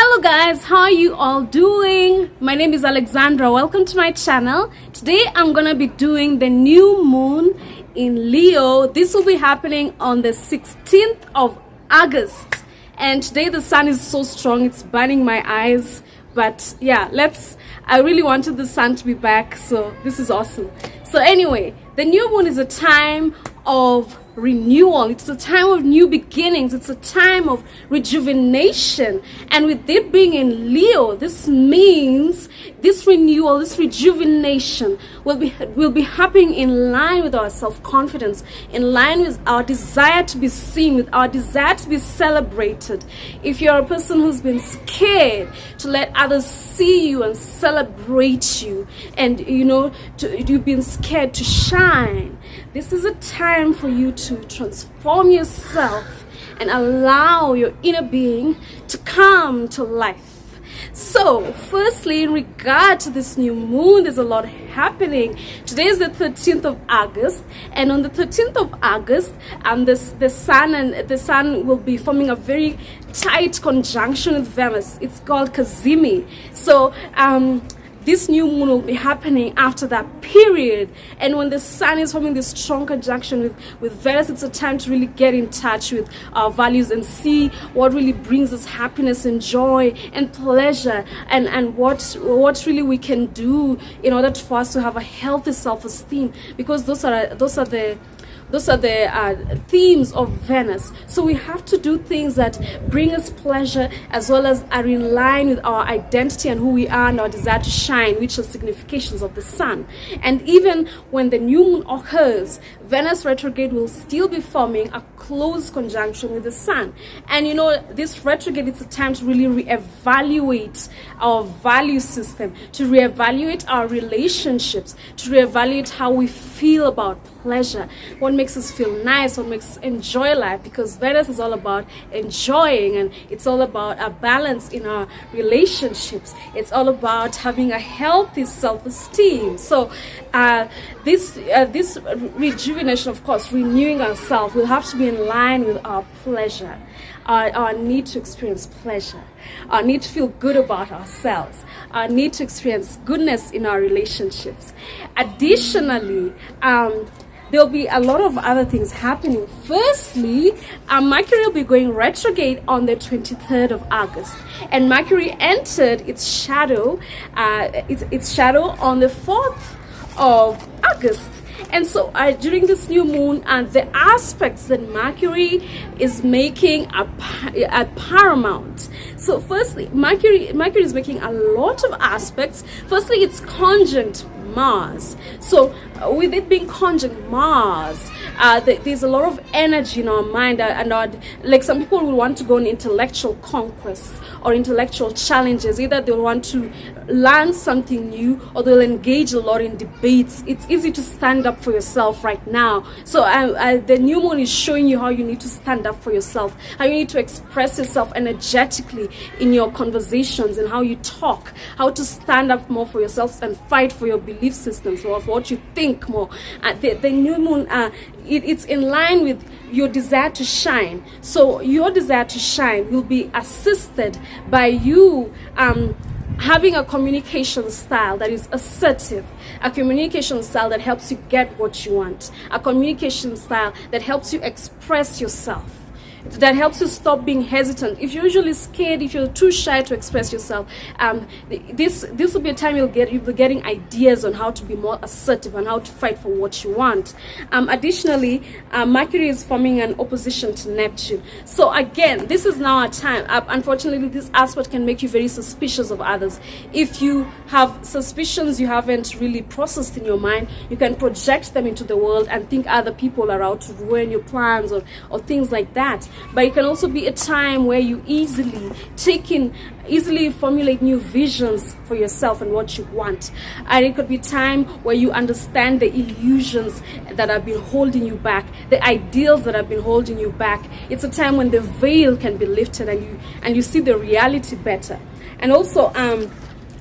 Hello guys, how are you all doing? My name is Alexandra. Welcome to my channel. Today I'm gonna be doing the new moon in Leo. This will be happening on the 16th of August, and today the sun is so strong it's burning my eyes, but yeah, I really wanted the sun to be back, so this is awesome. So anyway, the new moon is a time of renewal. It's a time of new beginnings. It's a time of rejuvenation, and with it being in Leo, this means this renewal, this rejuvenation will be happening in line with our self-confidence, in line with our desire to be seen, with our desire to be celebrated. If you're a person who's been scared to let others see you and celebrate you, and you've been scared to shine, this is a time for you to transform yourself and allow your inner being to come to life. So firstly, in regard to this new moon, there's a lot happening. Today is the 13th of August, and on the 13th of August, the sun will be forming a very tight conjunction with Venus. It's called Cazimi. So this new moon will be happening after that period, and when the sun is forming this strong conjunction with Venus, it's a time to really get in touch with our values and see what really brings us happiness and joy and pleasure, and what really we can do in order for us to have a healthy self-esteem, because those are the themes of Venus. So we have to do things that bring us pleasure, as well as are in line with our identity and who we are and our desire to shine, which are significations of the sun. And even when the new moon occurs, Venus retrograde will still be forming a close conjunction with the sun. And this retrograde, it's a time to really reevaluate our value system, to reevaluate our relationships, to reevaluate how we feel about pleasure, what makes us feel nice, what makes us enjoy life, because Venus is all about enjoying, and it's all about a balance in our relationships. It's all about having a healthy self-esteem. So this rejuvenation, of course, renewing ourselves, will have to be in line with our pleasure, our need to experience pleasure, our need to feel good about ourselves, our need to experience goodness in our relationships. Additionally, there'll be a lot of other things happening. Firstly, Mercury will be going retrograde on the 23rd of August, and Mercury entered its shadow on the 4th of August. And so during this new moon, the aspects that Mercury is making are paramount. So firstly, Mercury is making a lot of aspects. Firstly, it's conjunct Mars. So with it being conjunct Mars, there's a lot of energy in our mind, and like some people will want to go on intellectual conquests or intellectual challenges. Either they'll want to learn something new, or they'll engage a lot in debates. It's easy to stand up for yourself right now. So the new moon is showing you how you need to stand up for yourself, how you need to express yourself energetically in your conversations, and how you talk, how to stand up more for yourself and fight for your belief systems, or for what you think more. The new moon, it's in line with your desire to shine. So your desire to shine will be assisted by you having a communication style that is assertive, a communication style that helps you get what you want, a communication style that helps you express yourself, that helps you stop being hesitant. If you're usually scared, if you're too shy to express yourself, this will be a time you'll be getting ideas on how to be more assertive and how to fight for what you want. Additionally, Mercury is forming an opposition to Neptune. So again, this is now a time, unfortunately, this aspect can make you very suspicious of others. If you have suspicions you haven't really processed in your mind, you can project them into the world and think other people are out to ruin your plans or things like that. But it can also be a time where you easily formulate new visions for yourself and what you want. And it could be time where you understand the illusions that have been holding you back, the ideals that have been holding you back. It's a time when the veil can be lifted and you see the reality better. And also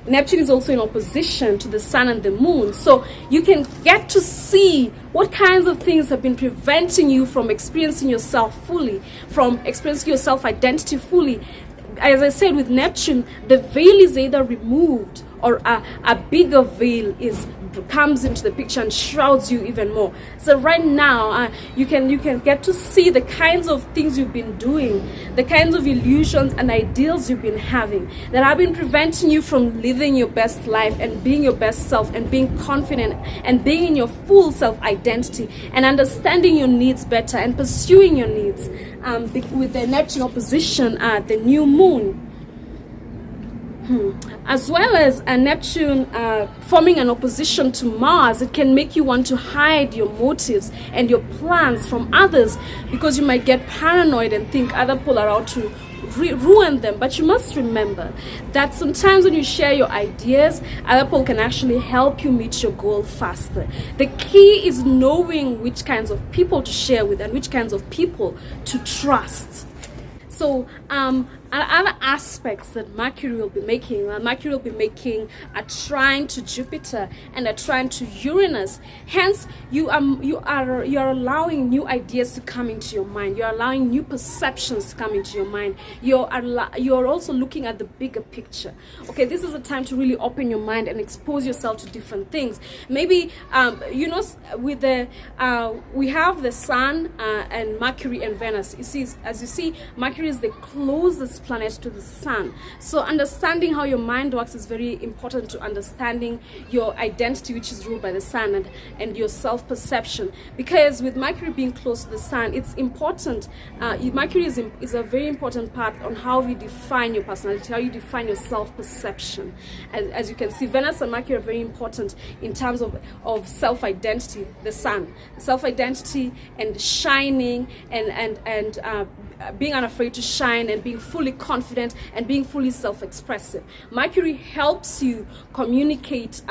Neptune is also in opposition to the sun and the moon, so you can get to see what kinds of things have been preventing you from experiencing yourself fully, from experiencing your self-identity fully. as I said, with Neptune, the veil is either removed or a bigger veil comes into the picture and shrouds you even more. So right now, you can get to see the kinds of things you've been doing, the kinds of illusions and ideals you've been having that have been preventing you from living your best life and being your best self and being confident and being in your full self-identity and understanding your needs better and pursuing your needs. With the Neptune opposition at the new moon, as well as a Neptune forming an opposition to Mars, it can make you want to hide your motives and your plans from others, because you might get paranoid and think other people are out to ruin them. But you must remember that sometimes when you share your ideas, other people can actually help you meet your goal faster. The key is knowing which kinds of people to share with and which kinds of people to trust. So other aspects that Mercury will be making, a trine to Jupiter and a trine to Uranus. Hence, you are allowing new ideas to come into your mind. You're allowing new perceptions to come into your mind. You're also looking at the bigger picture. Okay, this is a time to really open your mind and expose yourself to different things. Maybe with the we have the Sun and Mercury and Venus. As you see, Mercury is the closest planet to the Sun. So understanding how your mind works is very important to understanding your identity, which is ruled by the Sun, and your self-perception. Because with Mercury being close to the Sun, it's important. Mercury is a very important part on how you define your personality, how you define your self-perception. As you can see, Venus and Mercury are very important in terms of self-identity. The Sun, self-identity and shining and being unafraid to shine and being fully confident and being fully self-expressive. Mercury helps you communicate.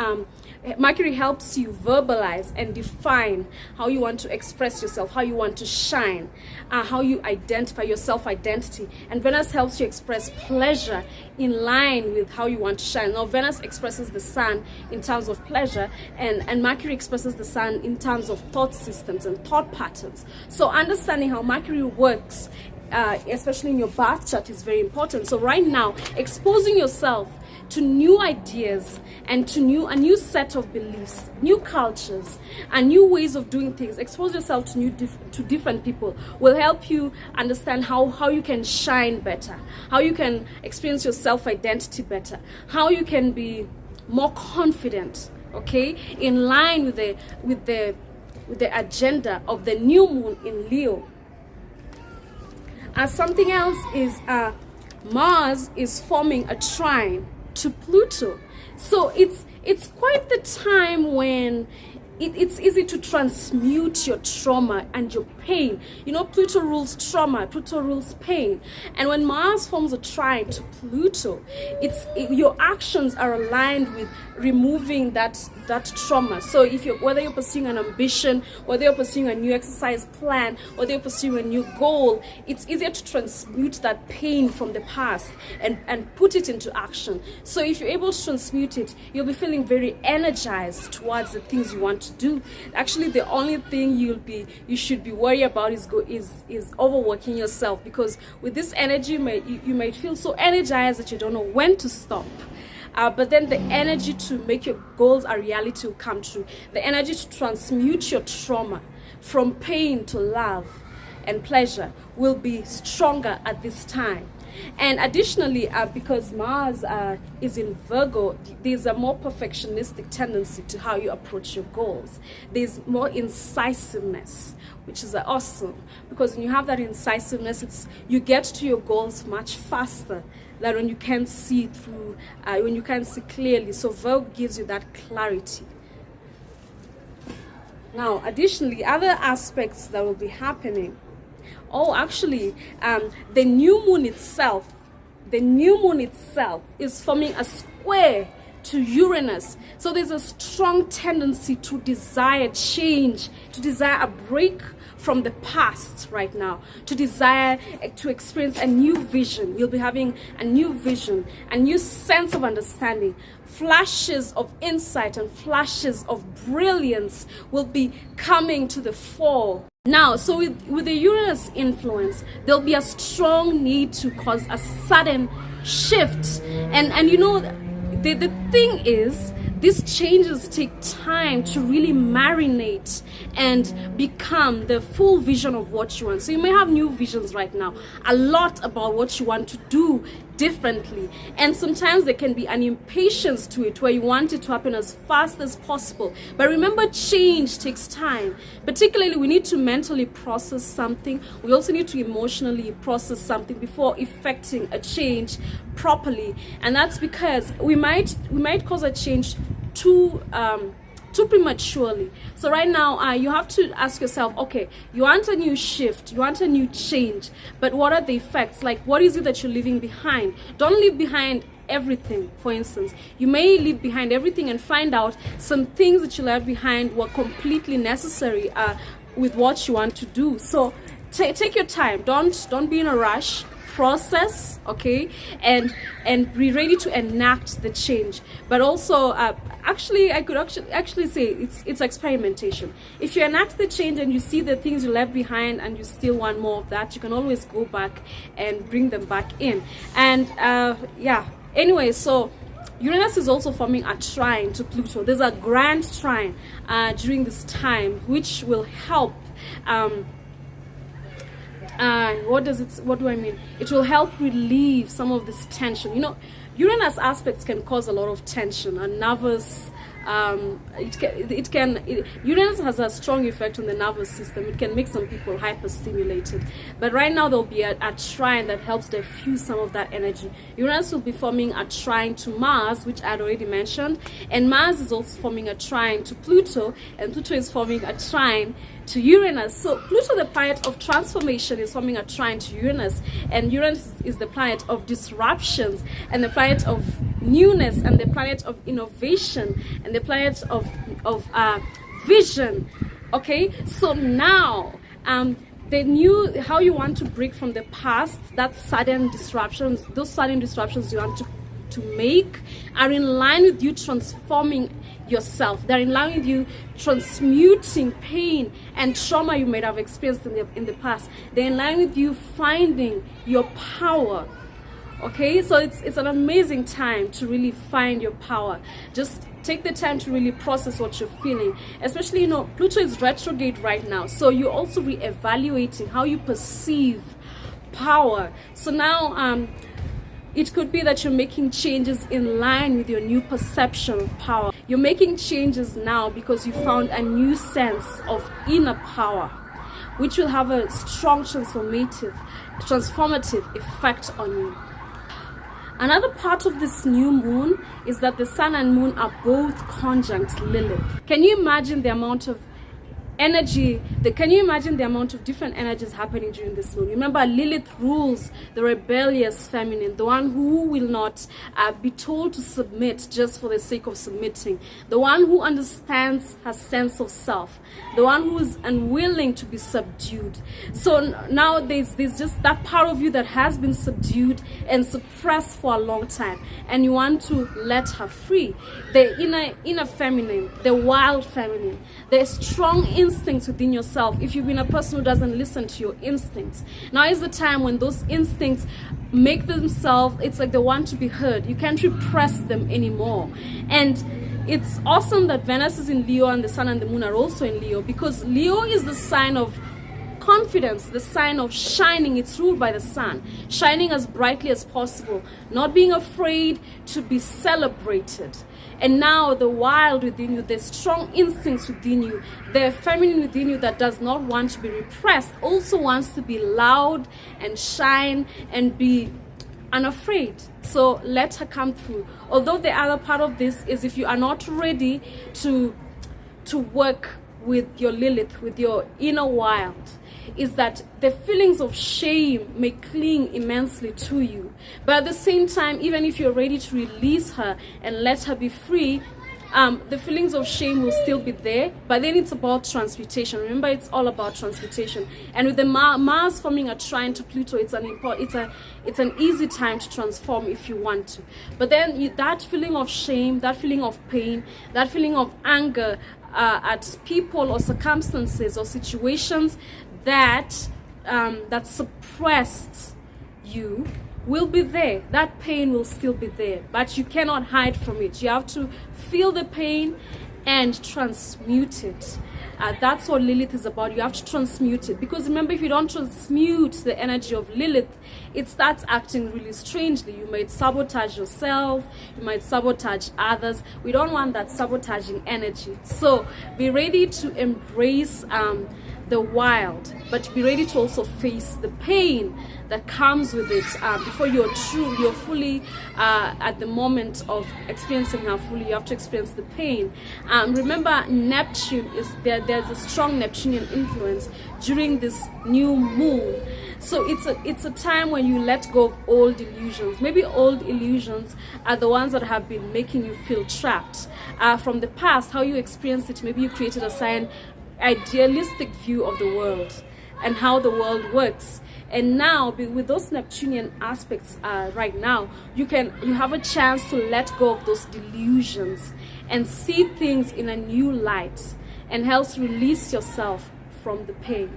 Mercury helps you verbalize and define how you want to express yourself, how you want to shine, how you identify your self-identity. And Venus helps you express pleasure in line with how you want to shine. Now, Venus expresses the Sun in terms of pleasure, and Mercury expresses the Sun in terms of thought systems and thought patterns. So understanding how Mercury works, especially in your birth chart, is very important. So right now, exposing yourself to new ideas and to a new set of beliefs, new cultures, and new ways of doing things. Expose yourself to different people will help you understand how you can shine better, how you can experience your self-identity better, how you can be more confident, okay, in line with the agenda of the new moon in Leo. Something else is Mars is forming a trine to Pluto. So it's quite the time when it's easy to transmute your trauma and your pain. You know, Pluto rules trauma, Pluto rules pain. And when Mars forms a trine to Pluto, your actions are aligned with removing that trauma. So whether you're pursuing an ambition, whether you're pursuing a new exercise plan, whether you're pursuing a new goal, it's easier to transmute that pain from the past and put it into action. So if you're able to transmute it, you'll be feeling very energized towards the things you want to do. Actually, the only thing you should be worried about is overworking yourself, because with this energy you might feel so energized that you don't know when to stop. But then the energy to make your goals a reality will come true. The energy to transmute your trauma from pain to love and pleasure will be stronger at this time. And additionally, because Mars is in Virgo, there's a more perfectionistic tendency to how you approach your goals. There's more incisiveness, which is awesome, because when you have that incisiveness, you get to your goals much faster than when you can't see through, when you can't see clearly. So Virgo gives you that clarity. Now, additionally, other aspects that will be happening. The new moon itself is forming a square to Uranus. So there's a strong tendency to desire change, to desire a break from the past right now, to desire to experience a new vision. You'll be having a new vision, a new sense of understanding. Flashes of insight and flashes of brilliance will be coming to the fore. Now, so with the Uranus influence, there'll be a strong need to cause a sudden shift. And you know, the thing is, these changes take time to really marinate and become the full vision of what you want. So you may have new visions right now, a lot about what you want to do differently, and sometimes there can be an impatience to it where you want it to happen as fast as possible. But remember, change takes time. Particularly, we need to mentally process something. We also need to emotionally process something before effecting a change properly, and that's because we might cause a change too prematurely. So right now, you have to ask yourself, okay, you want a new shift, you want a new change, but what are the effects? Like, what is it that you're leaving behind? Don't leave behind everything. For instance, you may leave behind everything and find out some things that you left behind were completely necessary with what you want to do. So take your time. Don't be in a rush. Process, okay, and be ready to enact the change. But also, actually, I could actually say it's experimentation. If you enact the change and you see the things you left behind and you still want more of that, you can always go back and bring them back in. And yeah. Anyway, so Uranus is also forming a trine to Pluto. There's a grand trine during this time, which will help. What do I mean? It will help relieve some of this tension. You know, Uranus aspects can cause a lot of tension and nervous. Uranus has a strong effect on the nervous system. It can make some people hyperstimulated. But right now there'll be a trine that helps diffuse some of that energy. Uranus will be forming a trine to Mars, which I had already mentioned, and Mars is also forming a trine to Pluto, and Pluto is forming a trine to Uranus. So Pluto, the planet of transformation, is forming a trine to Uranus, and Uranus is the planet of disruptions and the planet of newness and the planet of innovation and the planet of vision. Okay, so now the new, how you want to break from the past, that sudden disruptions, those sudden disruptions you want to make are in line with you transforming yourself. They're in line with you transmuting pain and trauma you might have experienced in the past. They're in line with you finding your power. Okay, so it's an amazing time to really find your power. Just take the time to really process what you're feeling. Especially, you know, Pluto is retrograde right now, so you're also re-evaluating how you perceive power. So now it could be that you're making changes in line with your new perception of power. You're making changes now because you found a new sense of inner power, which will have a strong transformative effect on you. Another part of this new moon is that the sun and moon are both conjunct Lilith. Can you imagine the amount of energy, can you imagine the amount of different energies happening during this moon? Remember, Lilith rules the rebellious feminine, the one who will not be told to submit just for the sake of submitting, the one who understands her sense of self, the one who is unwilling to be subdued. So now there's just that part of you that has been subdued and suppressed for a long time, and you want to let her free. The inner feminine, the wild feminine, the strong instincts within yourself. If you've been a person who doesn't listen to your instincts, now is the time when those instincts make themselves, it's like they want to be heard. You can't repress them anymore. And it's awesome that Venus is in Leo and the sun and the moon are also in Leo, because Leo is the sign of confidence, the sign of shining. It's ruled by the sun, shining as brightly as possible, not being afraid to be celebrated. And now the wild within you, the strong instincts within you, the feminine within you that does not want to be repressed, also wants to be loud and shine and be unafraid. So let her come through. Although the other part of this is, if you are not ready to work with your Lilith, with your inner wild, is that the feelings of shame may cling immensely to you. But at the same time, even if you're ready to release her and let her be free, the feelings of shame will still be there. But then it's about transmutation. Remember, it's all about transmutation. And with the Mars forming a trine to Pluto, it's an easy time to transform if you want to. But then that feeling of shame, that feeling of pain, that feeling of anger, at people or circumstances or situations that that suppressed you will be there. That pain will still be there, but you cannot hide from it. You have to feel the pain and transmute it. That's what Lilith is about. You have to transmute it, because remember, if you don't transmute the energy of Lilith, it starts acting really strangely. You might sabotage yourself, you might sabotage others. We don't want that sabotaging energy. So be ready to embrace the wild, but be ready to also face the pain that comes with it before you're fully at the moment of experiencing her fully. You have to experience the pain. Remember, Neptune is there. There's a strong Neptunian influence during this new moon. So it's a time when you let go of old illusions. Maybe old illusions are the ones that have been making you feel trapped from the past, how you experienced it. Maybe you created a idealistic view of the world and how the world works, and now with those Neptunian aspects right now, you have a chance to let go of those delusions and see things in a new light, and helps release yourself from the pain.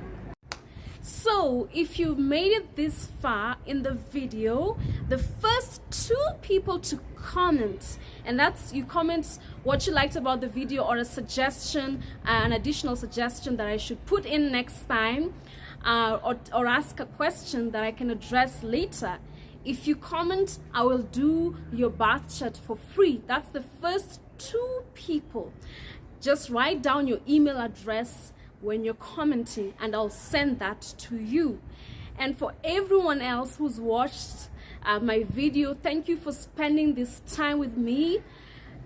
So if you've made it this far in the video, the first 2 people to comment, and that's, you comment what you liked about the video or a suggestion, an additional suggestion that I should put in next time, or ask a question that I can address later. If you comment, I will do your birth chart for free. That's the first 2 people. Just write down your email address when you're commenting, and I'll send that to you. And for everyone else who's watched my video, thank you for spending this time with me.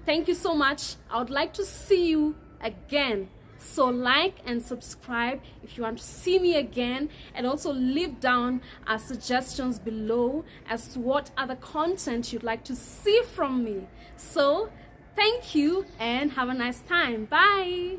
Thank you so much. I would like to see you again. So like and subscribe if you want to see me again, and also leave down suggestions below as to what other content you'd like to see from me. So thank you and have a nice time. Bye.